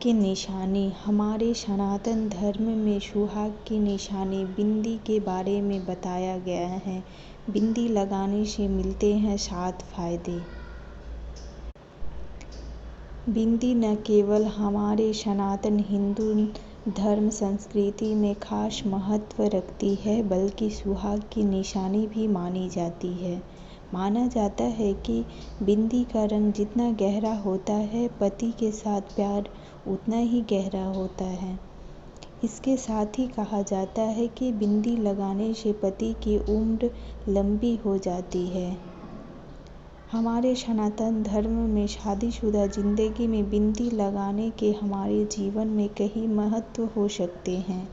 की निशानी। हमारे सनातन धर्म में सुहाग की निशानी बिंदी के बारे में बताया गया है। बिंदी लगाने से मिलते हैं 7 फायदे। बिंदी न केवल हमारे सनातन हिंदू धर्म संस्कृति में खास महत्व रखती है, बल्कि सुहाग की निशानी भी मानी जाती है। माना जाता है कि बिंदी का रंग जितना गहरा होता है, पति के साथ प्यार उतना ही गहरा होता है। इसके साथ ही कहा जाता है कि बिंदी लगाने से पति की उम्र लंबी हो जाती है। हमारे सनातन धर्म में शादीशुदा जिंदगी में बिंदी लगाने के हमारे जीवन में कई महत्व हो सकते हैं,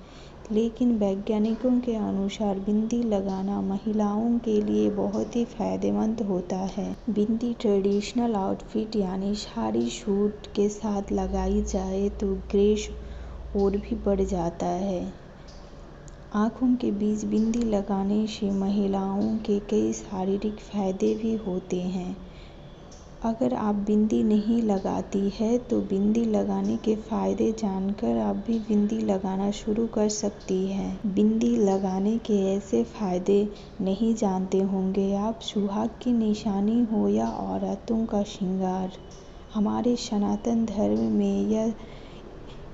लेकिन वैज्ञानिकों के अनुसार बिंदी लगाना महिलाओं के लिए बहुत ही फायदेमंद होता है। बिंदी ट्रेडिशनल आउटफिट यानी साड़ी सूट के साथ लगाई जाए तो ग्रेस और भी बढ़ जाता है। आँखों के बीच बिंदी लगाने से महिलाओं के कई शारीरिक फायदे भी होते हैं। अगर आप बिंदी नहीं लगाती है तो बिंदी लगाने के फायदे जानकर आप भी बिंदी लगाना शुरू कर सकती हैं। बिंदी लगाने के ऐसे फायदे नहीं जानते होंगे आप। सुहाग की निशानी हो या औरतों का श्रृंगार, हमारे सनातन धर्म में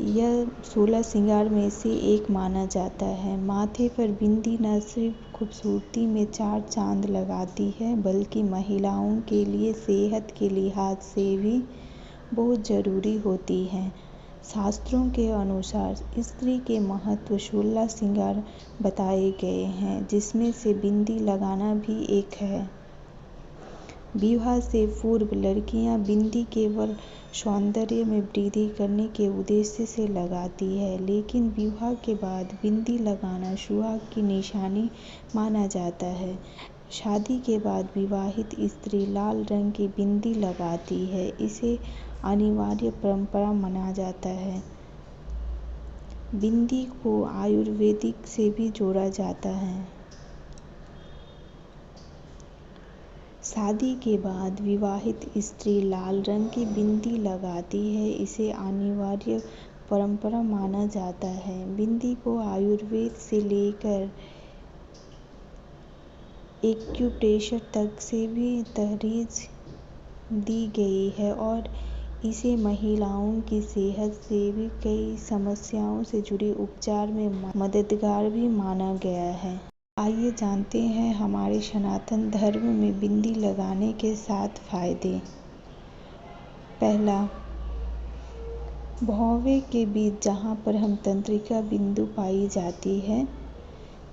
यह 16 श्रृंगार में से एक माना जाता है। माथे पर बिंदी न सिर्फ खूबसूरती में 4 चांद लगाती है, बल्कि महिलाओं के लिए सेहत के लिहाज से भी बहुत ज़रूरी होती है। शास्त्रों के अनुसार स्त्री के महत्व 16 श्रृंगार बताए गए हैं, जिसमें से बिंदी लगाना भी एक है। विवाह से पूर्व लड़कियां बिंदी केवल सौंदर्य में वृद्धि करने के उद्देश्य से लगाती है, लेकिन विवाह के बाद बिंदी लगाना सुहाग की निशानी माना जाता है। शादी के बाद विवाहित स्त्री लाल रंग की बिंदी लगाती है। इसे अनिवार्य परंपरा माना जाता है। बिंदी को आयुर्वेदिक से भी जोड़ा जाता है। शादी के बाद विवाहित स्त्री लाल रंग की बिंदी लगाती है। इसे अनिवार्य परंपरा माना जाता है। बिंदी को आयुर्वेद से लेकर एक्यूप्रेशर तक से भी तरजीह दी गई है और इसे महिलाओं की सेहत से भी कई समस्याओं से जुड़े उपचार में मददगार भी माना गया है। आइए जानते हैं हमारे सनातन धर्म में बिंदी लगाने के 7 फायदे। पहला, भौवें के बीच जहाँ पर हम तंत्रिका बिंदु पाई जाती है,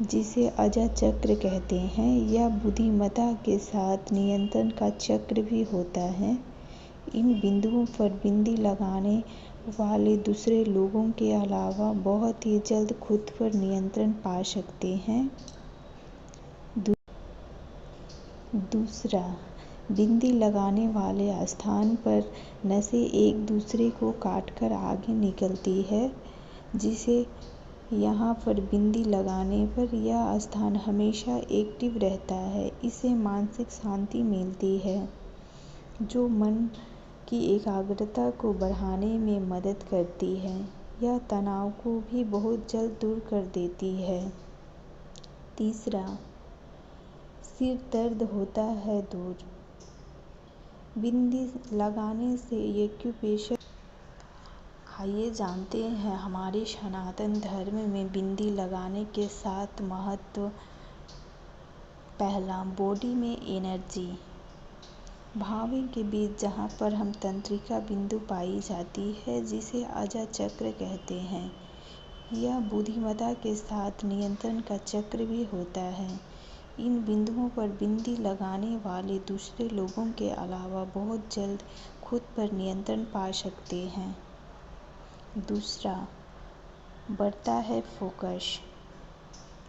जिसे अजा चक्र कहते हैं, या बुद्धिमत्ता के साथ नियंत्रण का चक्र भी होता है। इन बिंदुओं पर बिंदी लगाने वाले दूसरे लोगों के अलावा बहुत ही जल्द खुद पर नियंत्रण पा सकते हैं। दूसरा, बिंदी लगाने वाले स्थान पर नसें एक दूसरे को काटकर आगे निकलती है, जिसे यहाँ पर बिंदी लगाने पर यह स्थान हमेशा एक्टिव रहता है। इससे मानसिक शांति मिलती है, जो मन की एकाग्रता को बढ़ाने में मदद करती है। यह तनाव को भी बहुत जल्द दूर कर देती है। तीसरा, सिर दर्द होता है दूर। बिंदी लगाने से एक्यूप्रेशर। आइए जानते हैं हमारे सनातन धर्म में बिंदी लगाने के 7 महत्व। पहला, बॉडी में एनर्जी। भौवें के बीच जहाँ पर हम तंत्रिका बिंदु पाई जाती है, जिसे अजा चक्र कहते हैं, यह बुद्धिमत्ता के साथ नियंत्रण का चक्र भी होता है। इन बिंदुओं पर बिंदी लगाने वाले दूसरे लोगों के अलावा बहुत जल्द खुद पर नियंत्रण पा सकते हैं। दूसरा, बढ़ता है फोकस।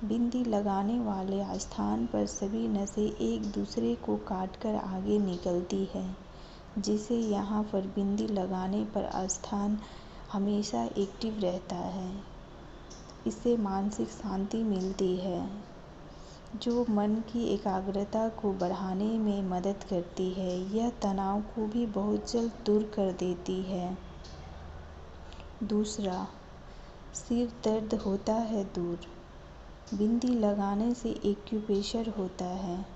बिंदी लगाने वाले स्थान पर सभी नसें एक दूसरे को काटकर आगे निकलती है, जिससे यहाँ पर बिंदी लगाने पर स्थान हमेशा एक्टिव रहता है। इससे मानसिक शांति मिलती है, जो मन की एकाग्रता को बढ़ाने में मदद करती है। यह तनाव को भी बहुत जल्द दूर कर देती है। दूसरा, सिर दर्द होता है दूर। बिंदी लगाने से एक्यूप्रेशर होता है।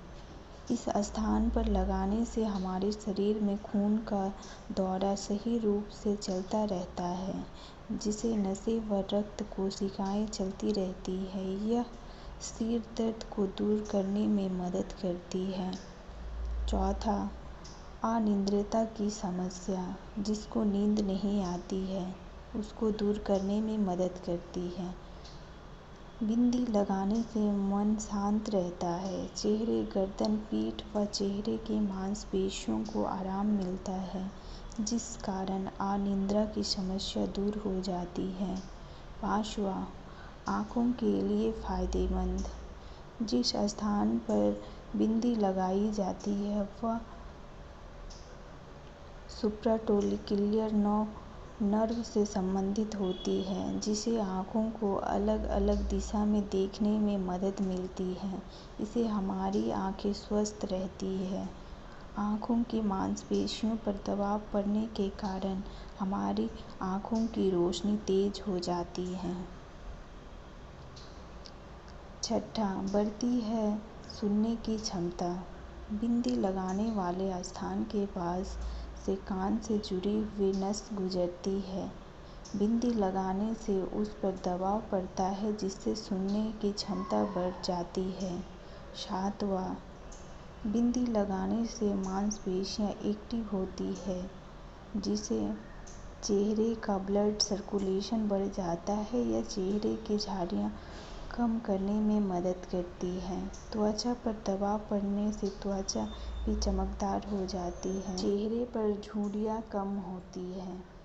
इस स्थान पर लगाने से हमारे शरीर में खून का दौरा सही रूप से चलता रहता है, जिससे नसें व रक्त कोशिकाएं चलती रहती है। यह सिर दर्द को दूर करने में मदद करती है। चौथा, अनिद्रता की समस्या, जिसको नींद नहीं आती है, उसको दूर करने में मदद करती है। बिंदी लगाने से मन शांत रहता है। चेहरे, गर्दन, पीठ व चेहरे की मांसपेशियों को आराम मिलता है, जिस कारण अनिद्रा की समस्या दूर हो जाती है। पांचवा, आँखों के लिए फायदेमंद। जिस स्थान पर बिंदी लगाई जाती है वह सुप्राटोलिक्युलर नर्व से संबंधित होती है, जिससे आँखों को अलग अलग दिशा में देखने में मदद मिलती है। इससे हमारी आँखें स्वस्थ रहती है। आँखों की मांसपेशियों पर दबाव पड़ने के कारण हमारी आँखों की रोशनी तेज हो जाती है। छठा, बढ़ती है सुनने की क्षमता। बिंदी लगाने वाले स्थान के पास से कान से जुड़ी हुई नस गुजरती है। बिंदी लगाने से उस पर दबाव पड़ता है, जिससे सुनने की क्षमता बढ़ जाती है। सातवां, बिंदी लगाने से मांसपेशियां एक्टिव होती है, जिससे चेहरे का ब्लड सर्कुलेशन बढ़ जाता है। यह चेहरे की झुर्रियां कम करने में मदद करती है। त्वचा पर दबाव पड़ने से त्वचा भी चमकदार हो जाती है। चेहरे पर झुर्रियां कम होती है।